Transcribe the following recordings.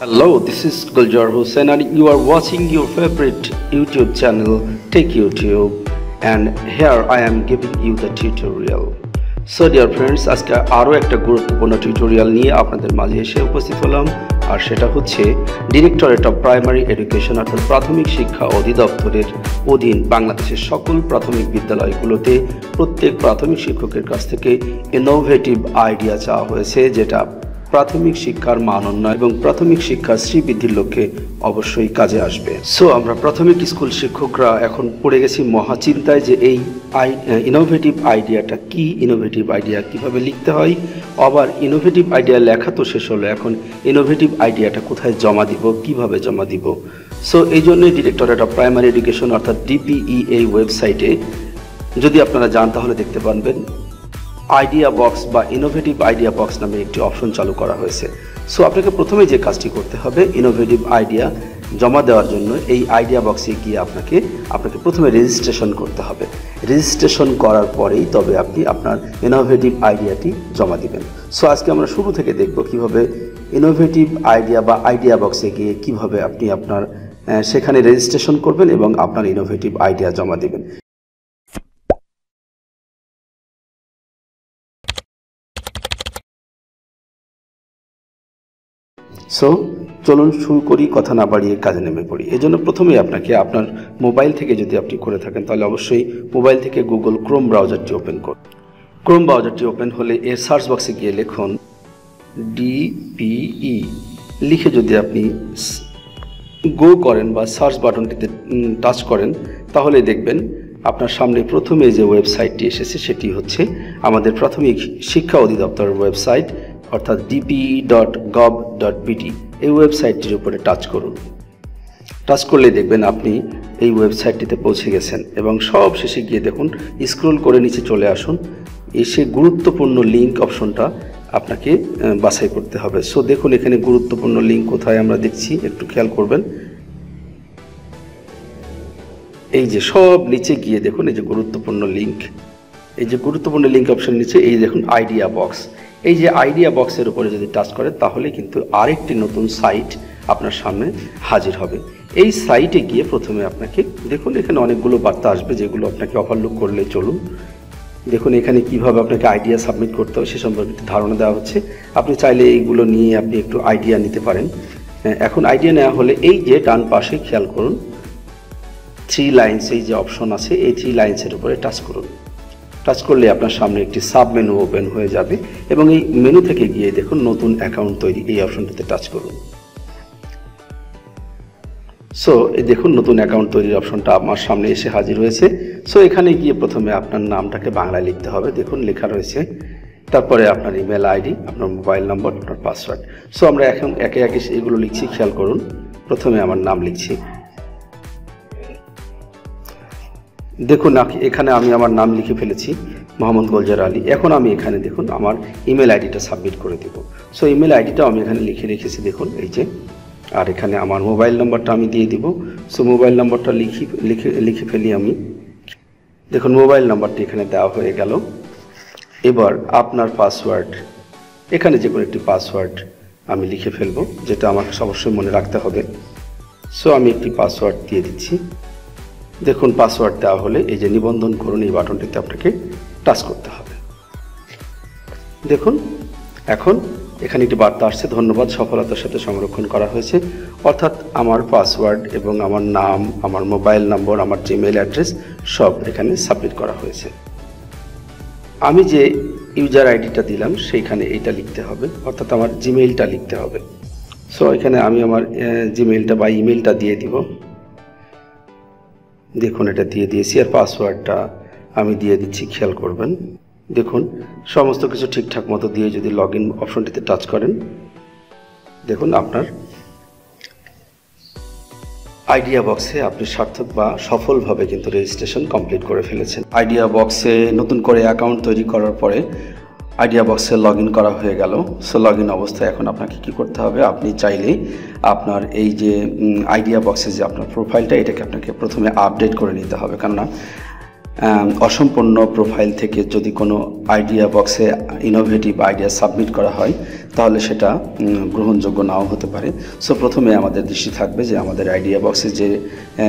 Hello, this is Goljar Hussain and you are watching your favorite YouTube channel TechYouTube, and here I am giving you the tutorial. So dear friends, আজকে আরো একটা গুরুত্বপূর্ণ tutorial নিয়ে আপনাদের মাঝে এসে উপস্থিত হলাম, আর সেটা হচ্ছে ডিরেক্টরেট অফ প্রাইমারি এডুকেশন অর্থাৎ প্রাথমিক শিক্ষা অধিদপ্তরের অধীন বাংলাদেশের সকল প্রাথমিক বিদ্যালয়গুলোতে প্রত্যেক প্রাথমিক শিক্ষকের কাছ থেকে ইনোভেটিভ আইডিয়া চাওয়া হয়েছে, যেটা প্রাথমিক শিক্ষার মান উন্নয়ন এবং প্রাথমিক শিক্ষার শ্রীবৃদ্ধির লক্ষ্যে অবশ্যই কাজে আসবে। সো আমরা প্রাথমিক স্কুল শিক্ষকরা এখন পড়ে গেছি মহা চিন্তায় যে এই ইনোভেটিভ আইডিয়াটা কি, ইনোভেটিভ আইডিয়া কিভাবে লিখতে হয়, আবার ইনোভেটিভ আইডিয়া লেখা তো শেষ হলো, এখন ইনোভেটিভ আইডিয়াটা কোথায় জমা দিব, কিভাবে জমা দিব। সো এই জন্যই ডিরেক্টরেট অফ প্রাইমারি এডুকেশন অর্থাৎ ডিপিই এই ওয়েবসাইটে যদি আপনারা যান তাহলে দেখতে পারবেন আইডিয়া বক্স বা ইনোভেটিভ আইডিয়া বক্স নামে একটি অপশন চালু করা হয়েছে। সো আপনাকে প্রথমে যে কাজটি করতে হবে, ইনোভেটিভ আইডিয়া জমা দেওয়ার জন্য এই আইডিয়া বক্সে গিয়ে আপনাকে প্রথমে রেজিস্ট্রেশন করতে হবে। রেজিস্ট্রেশন করার পরেই তবে আপনি আপনার ইনোভেটিভ আইডিয়াটি জমা দিবেন। সো আজকে আমরা শুরু থেকে দেখব কিভাবে ইনোভেটিভ আইডিয়া বা আইডিয়া বক্সে গিয়ে কিভাবে আপনি আপনার সেখানে রেজিস্ট্রেশন করবেন এবং আপনার ইনোভেটিভ আইডিয়া জমা দিবেন। সো চলুন শুরু করি, কথা না বাড়িয়ে কাজে নেমে পড়ি। এই জন্য প্রথমেই আপনাকে আপনার মোবাইল থেকে যদি আপনি করে থাকেন তাহলে অবশ্যই মোবাইল থেকে গুগল ক্রোম ব্রাউজারটি ওপেন করুন। ক্রোম ব্রাউজারটি ওপেন হলে এর সার্চ বক্সে গিয়ে লিখুন ডিপিই লিখে যদি আপনি গো করেন বা সার্চ বাটনটিতে টাচ করেন তাহলে দেখবেন আপনার সামনে প্রথমে যে ওয়েবসাইটটি এসেছে সেটি হচ্ছে আমাদের প্রাথমিক শিক্ষা অধিদপ্তরের ওয়েবসাইট অর্থাৎ dpe.gov.bt। এই ওয়েবসাইটটির উপরে টাচ করুন। টাচ করলে দেখবেন আপনি এই ওয়েবসাইটটিতে পৌঁছে গেছেন এবং সব শেষে গিয়ে দেখুন স্ক্রল করে নিচে চলে আসুন, এসে গুরুত্বপূর্ণ লিঙ্ক অপশনটা আপনাকে বাছাই করতে হবে। সো দেখুন এখানে গুরুত্বপূর্ণ লিঙ্ক কোথায় আমরা দেখছি, একটু খেয়াল করবেন। এই যে সব নিচে গিয়ে দেখুন এই যে গুরুত্বপূর্ণ লিঙ্ক, এই যে গুরুত্বপূর্ণ লিঙ্ক অপশন নিচে এই দেখুন আইডিয়া বক্স। এই যে আইডিয়া বক্সের উপরে যদি টাচ করেন তাহলে কিন্তু আরেকটি নতুন সাইট আপনার সামনে হাজির হবে। এই সাইটে গিয়ে প্রথমে আপনাকে দেখুন এখানে অনেকগুলো বার্তা আসবে যেগুলো আপনাকে ওভারলুক করলে চলুন। দেখুন এখানে কিভাবে আপনাকে আইডিয়া সাবমিট করতে হবে সে সম্পর্কে ধারণা দেওয়া হচ্ছে। আপনি চাইলে এইগুলো নিয়ে আপনি একটু আইডিয়া নিতে পারেন। এখন আইডিয়া নেওয়া হলে এই যে ডান পাশে খেয়াল করুন 3 লাইনস এই যে অপশন আছে, এই 3 লাইনসের উপরে টাচ করুন। টাচ করলে আপনার সামনে একটি সাব মেনু ওপেন হয়ে যাবে এবং এই মেনু থেকে গিয়ে দেখুন নতুন অ্যাকাউন্ট তৈরি, এই অপশনটিতে টাচ করুন। সো এই দেখুন নতুন অ্যাকাউন্ট তৈরির অপশনটা আমার সামনে এসে হাজির হয়েছে। সো এখানে গিয়ে প্রথমে আপনার নামটাকে বাংলায় লিখতে হবে, দেখুন লেখা রয়েছে। তারপরে আপনার ইমেল আইডি, আপনার মোবাইল নম্বর, আপনার পাসওয়ার্ড। সো আমরা এখন একে একে এগুলো লিখছি, খেয়াল করুন। প্রথমে আমার নাম লিখছি, দেখুন এখানে আমি আমার নাম লিখে ফেলেছি মোহাম্মদ গোলজার আলী। এখন আমি এখানে দেখুন আমার ইমেল আইডিটা সাবমিট করে দেব। সো ইমেল আইডিটাও আমি এখানে লিখে রেখেছি দেখুন এই যে, আর এখানে আমার মোবাইল নম্বরটা আমি দিয়ে দিব। সো মোবাইল নম্বরটা লিখে ফেলি আমি, দেখুন মোবাইল নম্বরটি এখানে দেওয়া হয়ে গেল। এবার আপনার পাসওয়ার্ড, এখানে যে কোনো একটি পাসওয়ার্ড আমি লিখে ফেলবো যেটা আমাকে অবশ্যই মনে রাখতে হবে। সো আমি একটি পাসওয়ার্ড দিয়ে দিচ্ছি। দেখুন পাসওয়ার্ড দেওয়া হলে এই যে নিবন্ধন করুন এই বাটনটিতে আপনাকে টাচ করতে হবে। দেখুন এখন এখানে একটি বার্তা আসছে, ধন্যবাদ, সফলতার সাথে সংরক্ষণ করা হয়েছে। অর্থাৎ আমার পাসওয়ার্ড এবং আমার নাম, আমার মোবাইল নম্বর, আমার জিমেইল অ্যাড্রেস সব এখানে সাবমিট করা হয়েছে। আমি যে ইউজার আইডিটা দিলাম সেইখানে এইটা লিখতে হবে, অর্থাৎ আমার জিমেইলটা লিখতে হবে। সো এখানে আমি আমার জিমেইলটা বা ইমেইলটা দিয়ে দিব। দেখুন এটা দিয়ে দিয়েছি, আর পাসওয়ার্ডটা আমি দিয়ে দিচ্ছি, খেয়াল করবেন। দেখুন সমস্ত কিছু ঠিকঠাক মতো দিয়ে যদি লগ ইন অপশনটিতে টাচ করেন দেখুন আপনার আইডিয়া বক্সে আপনি সার্থক বা সফলভাবে কিন্তু রেজিস্ট্রেশন কমপ্লিট করে ফেলেছেন। আইডিয়া বক্সে নতুন করে অ্যাকাউন্ট তৈরি করার পরে আইডিয়া বক্সে লগ ইন করা হয়ে গেল। সো লগ ইন অবস্থায় এখন আপনাকে কি করতে হবে, আপনি চাইলেই আপনার এই যে আইডিয়া বক্সে যে আপনার প্রোফাইলটা এটাকে আপনাকে প্রথমে আপডেট করে নিতে হবে, কেননা অসম্পূর্ণ প্রোফাইল থেকে যদি কোনো আইডিয়া বক্সে ইনোভেটিভ আইডিয়া সাবমিট করা হয় তাহলে সেটা গ্রহণযোগ্য নাও হতে পারে। সো প্রথমে আমাদের দৃষ্টি থাকবে যে আমাদের আইডিয়া বক্সে যে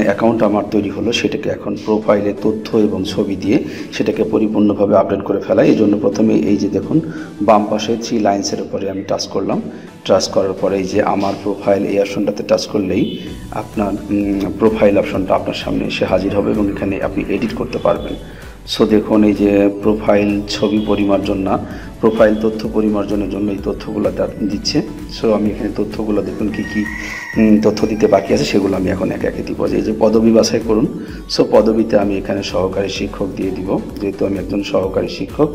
অ্যাকাউন্ট আমার তৈরি হলো সেটাকে এখন প্রোফাইলে তথ্য এবং ছবি দিয়ে সেটাকে পরিপূর্ণভাবে আপডেট করে ফেলা। এই জন্য প্রথমে এই যে দেখুন বাম পাশে 3 লাইন্সের উপরে আমি টাচ করলাম। টাচ করার পরে এই যে আমার প্রোফাইল এই অপশনটাতে টাচ করলেই আপনার প্রোফাইল অপশনটা আপনার সামনে এসে হাজির হবে এবং এখানে আপনি এডিট করতে পারবেন। সো দেখুন এই যে প্রোফাইল ছবি পরিমার্জন না, প্রোফাইল তথ্য পরিমার্জনের জন্য এই তথ্যগুলো দিচ্ছে। সো আমি এখানে তথ্যগুলো দেখুন কী কী তথ্য দিতে বাকি আছে সেগুলো আমি এখন একে একে দিব। এই যে পদবি বাছাই করুন। সো পদবিতে আমি এখানে সহকারী শিক্ষক দিয়ে দিব, যেহেতু আমি একজন সহকারী শিক্ষক।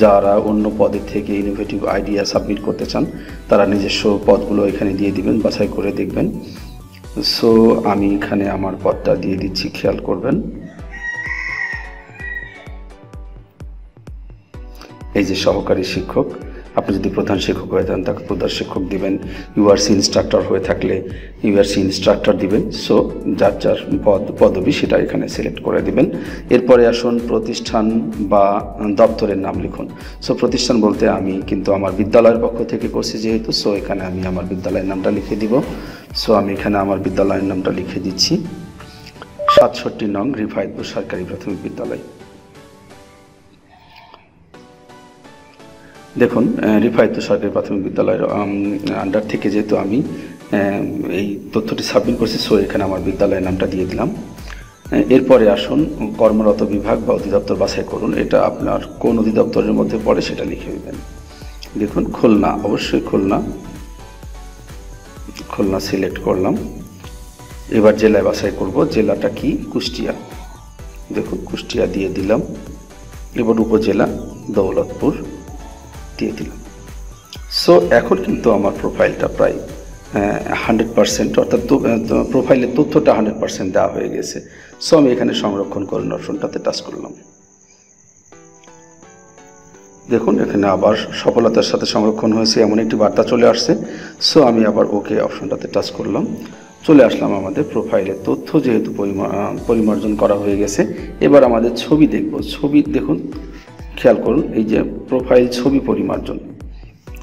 যারা অন্য পদের থেকে ইনোভেটিভ আইডিয়া সাবমিট করতে চান তারা নিজস্ব পদগুলো এখানে দিয়ে দিবেন, বাছাই করে দেখবেন। সো আমি এখানে আমার পদটা দিয়ে দিচ্ছি, খেয়াল করবেন। এই যে সহকারী শিক্ষক, আপনি যদি প্রধান শিক্ষক হয়ে থাকেন তাকে প্রধান শিক্ষক দিবেন, ইউআরসি ইনস্ট্রাক্টর হয়ে থাকলে ইউআরসি ইনস্ট্রাক্টর দিবেন। সো যার যার পদবি সেটা এখানে সিলেক্ট করে দিবেন। এরপরে আসুন প্রতিষ্ঠান বা দপ্তরের নাম লিখুন। সো প্রতিষ্ঠান বলতে আমি কিন্তু আমার বিদ্যালয়ের পক্ষ থেকে করছি যেহেতু, সো এখানে আমি আমার বিদ্যালয়ের নামটা লিখে দিব। সো আমি এখানে আমার বিদ্যালয়ের নামটা লিখে দিচ্ছি, 67 নং রিফায়েতপুর সরকারি প্রাথমিক বিদ্যালয়। দেখুন রিফায়েতপুর সরকারি প্রাথমিক বিদ্যালয়ের আন্ডার থেকে যেহেতু আমি এই তথ্যটি সাবমিট করছি, সো এখানে আমার বিদ্যালয়ের নামটা দিয়ে দিলাম। এরপরে আসুন কর্মরত বিভাগ বা অধিদপ্তর বাছাই করুন। এটা আপনার কোন অধিদপ্তরের মধ্যে পড়ে সেটা লিখে দেবেন। দেখুন খুলনা, অবশ্যই খুলনা সিলেক্ট করলাম। এবার জেলায় বাছাই করব, জেলাটা কি? কুষ্টিয়া। দেখুন কুষ্টিয়া দিয়ে দিলাম। এবার উপজেলা দৌলতপুর দিয়ে দিলাম। সো এখন কিন্তু আমার প্রোফাইলটা প্রায় 100%, অর্থাৎ প্রোফাইলের তথ্যটা 100% দেওয়া হয়ে গেছে। সো আমি এখানে সংরক্ষণ করুন অপশনটাতে টাচ করলাম। দেখুন এখানে আবার সফলতার সাথে সংরক্ষণ হয়েছে এমন একটি বার্তা চলে আসছে। সো আমি আবার ওকে অপশনটাতে টাচ করলাম। চলে আসলাম আমাদের প্রোফাইলের তথ্য যেহেতু পরিমার্জন করা হয়ে গেছে। এবার আমাদের ছবি দেখব। ছবি দেখুন, খেয়াল করুন এই যে প্রোফাইল ছবি পরিমার্জন।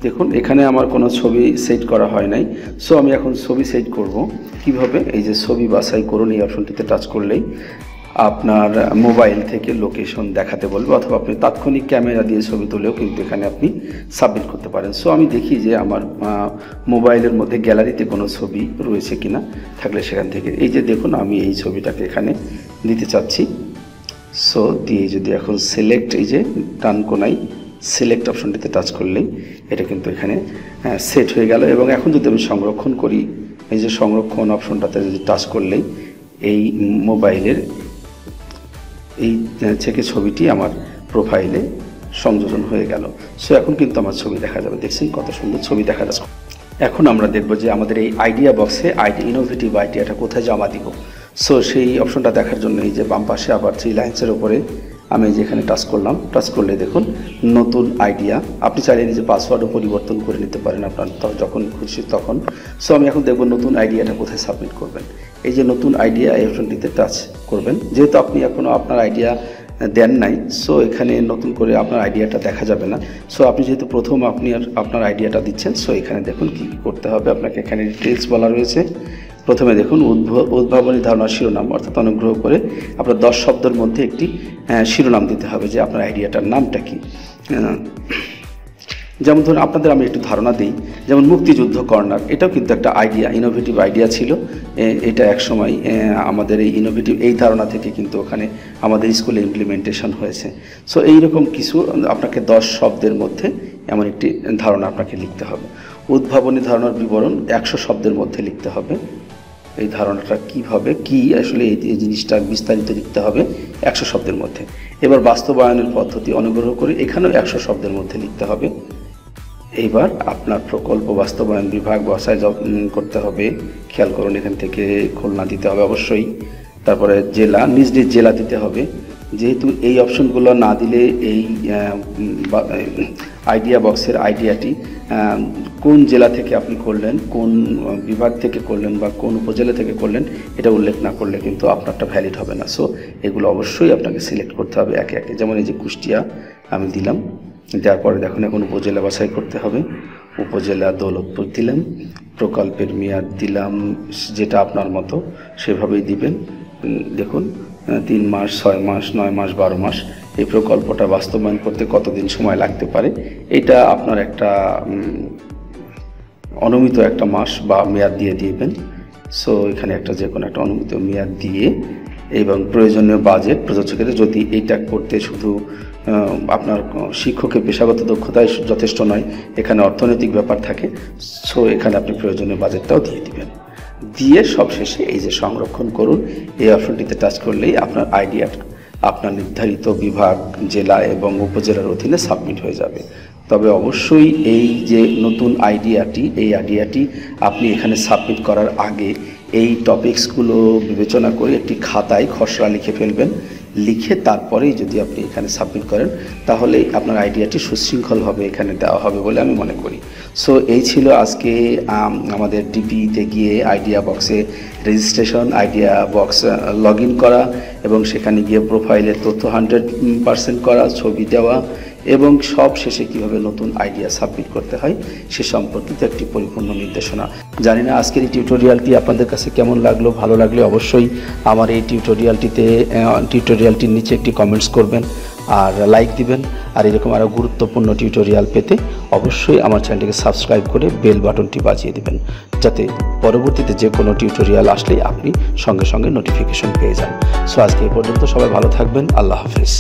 দেখুন এখানে আমার কোনো ছবি সেট করা হয় নাই। সো আমি এখন ছবি সেট করব কিভাবে? এই যে ছবি বাছাই করুন এই অপশনটিতে টাচ করলেই আপনার মোবাইল থেকে লোকেশন দেখাতে বলবে, অথবা আপনি তাৎক্ষণিক ক্যামেরা দিয়ে ছবি তুলেও কিন্তু এখানে আপনি সাবমিট করতে পারেন। সো আমি দেখি যে আমার মোবাইলের মধ্যে গ্যালারিতে কোনো ছবি রয়েছে কিনা, থাকলে সেখান থেকে এই যে দেখুন আমি এই ছবিটাকে এখানে দিতে চাচ্ছি। সো দিয়ে যদি এখন সিলেক্ট, এই যে ডান কোনায় সিলেক্ট অপশনটিতে টাচ করলেই এটা কিন্তু এখানে সেট হয়ে গেল। এবং এখন যদি আমি সংরক্ষণ করি, এই যে সংরক্ষণ অপশনটাতে যদি টাচ করলেই এই মোবাইলের এই থেকে ছবিটি আমার প্রোফাইলে সংযোজন হয়ে গেল। সো এখন কিন্তু আমার ছবি দেখা যাবে। দেখছেন কত সুন্দর ছবি দেখা যাচ্ছে। এখন আমরা দেখব যে আমাদের এই আইডিয়া বক্সে ইনোভেটিভ আইডিয়াটা কোথায় জমা দিব। সো সেই অপশনটা দেখার জন্য এই যে বাম পাশে আবার 3 লাইন্সের উপরে আমি যেখানে টাচ করলাম, টাচ করলে দেখুন নতুন আইডিয়া। আপনি চাইলে নিজে পাসওয়ার্ডও পরিবর্তন করে নিতে পারেন আপনার যখন খুশি তখন। সো আমি এখন দেখব নতুন আইডিয়াটা কোথায় সাবমিট করবেন। এই যে নতুন আইডিয়া এই অপশনটিতে টাচ করবেন। যেহেতু আপনি এখনও আপনার আইডিয়া দেন নাই, সো এখানে নতুন করে আপনার আইডিয়াটা দেখা যাবে না। সো আপনি যেহেতু প্রথম আপনার আইডিয়াটা দিচ্ছেন, সো এখানে দেখুন কী করতে হবে আপনাকে। এখানে ডিটেলস বলা রয়েছে। প্রথমে দেখুন উদ্ভাবনী ধারণার শিরোনাম, অর্থাৎ অনুগ্রহ করে আপনার 10 শব্দের মধ্যে একটি শিরোনাম দিতে হবে যে আপনার আইডিয়াটার নামটা কি। যেমন ধরুন আপনাদের আমি একটু ধারণা দিই, যেমন মুক্তিযুদ্ধ কর্নার, এটাও কিন্তু একটা আইডিয়া, ইনোভেটিভ আইডিয়া ছিল। এটা একসময় আমাদের এই ইনোভেটিভ এই ধারণা থেকে কিন্তু ওখানে আমাদের স্কুলে ইমপ্লিমেন্টেশন হয়েছে। সো এইরকম কিছু আপনাকে 10 শব্দের মধ্যে এমন একটি ধারণা আপনাকে লিখতে হবে। উদ্ভাবনী ধারণার বিবরণ 100 শব্দের মধ্যে লিখতে হবে। এই ধারণাটা কীভাবে কি আসলে এই জিনিসটা বিস্তারিত লিখতে হবে 100 শব্দের মধ্যে। এবার বাস্তবায়নের পদ্ধতি অনুগ্রহ করে এখানেও 100 শব্দের মধ্যে লিখতে হবে। এইবার আপনার প্রকল্প বাস্তবায়ন বিভাগ বাছাই করতে হবে। খেয়াল করুন এখান থেকে খুলনা দিতে হবে অবশ্যই। তারপরে জেলা, নিজ নিজ জেলা দিতে হবে। যেহেতু এই অপশনগুলো না দিলে এই আইডিয়া বক্সের আইডিয়াটি কোন জেলা থেকে আপনি করলেন, কোন বিভাগ থেকে করলেন বা কোন উপজেলা থেকে করলেন এটা উল্লেখ না করলে কিন্তু আপনারটা ভ্যালিড হবে না। সো এগুলো অবশ্যই আপনাকে সিলেক্ট করতে হবে একে একে। যেমন এই যে কুষ্টিয়া আমি দিলাম, দেওয়ার পরে দেখুন এখন উপজেলা বাছাই করতে হবে। উপজেলা দৌলতপুর দিলাম, প্রকল্পের মেয়াদ দিলাম যেটা আপনার মতো সেভাবেই দিবেন। দেখুন 3 মাস, 6 মাস, 9 মাস, 12 মাস এই প্রকল্পটা বাস্তবায়ন করতে কতদিন সময় লাগতে পারে, এটা আপনার একটা অনুমিত একটা মাস বা মেয়াদ দিয়ে দিবেন। সো এখানে একটা যে কোনো একটা অনুমিত মেয়াদ দিয়ে এবং প্রয়োজনীয় বাজেট প্রযোজ্যের যদি এইটা করতে শুধু আপনার শিক্ষকের পেশাগত দক্ষতায় যথেষ্ট নয়, এখানে অর্থনৈতিক ব্যাপার থাকে। সো এখানে আপনি প্রয়োজনীয় বাজেটটাও দিয়ে দিবেন। দিয়ে সবশেষে এই যে সংরক্ষণ করুন এই অপশনটিতে টাচ করলেই আপনার আইডিয়া আপনার নির্ধারিত বিভাগ, জেলা এবং উপজেলার অধীনে সাবমিট হয়ে যাবে। তবে অবশ্যই এই যে নতুন আইডিয়াটি আপনি এখানে সাবমিট করার আগে এই টপিকসগুলো বিবেচনা করে একটি খাতায় খসড়া লিখে ফেলবেন। লিখে তারপরেই যদি আপনি এখানে সাবমিট করেন তাহলে আপনার আইডিয়াটি সুশৃঙ্খলভাবে এখানে দেওয়া হবে বলে আমি মনে করি। সো এই ছিল আজকে আমাদের ডিপিতে গিয়ে আইডিয়া বক্সে registration, idea box log in করা এবং সেখানে গিয়ে প্রোফাইলের তথ্য 100% করা, ছবি দেওয়া এবং সব শেষে কীভাবে নতুন আইডিয়া সাবমিট করতে হয় সে সম্পর্কিত একটি পরিপূর্ণ নির্দেশনা। জানি না আজকের এই টিউটোরিয়ালটি আপনাদের কাছে কেমন লাগলো। ভালো লাগলে অবশ্যই আমার এই টিউটোরিয়ালটির নিচে একটি কমেন্টস করবেন আর লাইক দিবেন। আর এরকম আরও গুরুত্বপূর্ণ টিউটোরিয়াল পেতে অবশ্যই আমার চ্যানেলটিকে সাবস্ক্রাইব করে বেল বাটনটি বাজিয়ে দিবেন, যাতে পরবর্তীতে যে কোনো টিউটোরিয়াল আসলেই আপনি সঙ্গে সঙ্গে নোটিফিকেশন পেয়ে যান। সো আজকে এই পর্যন্ত, সবাই ভালো থাকবেন। আল্লাহ হাফেজ।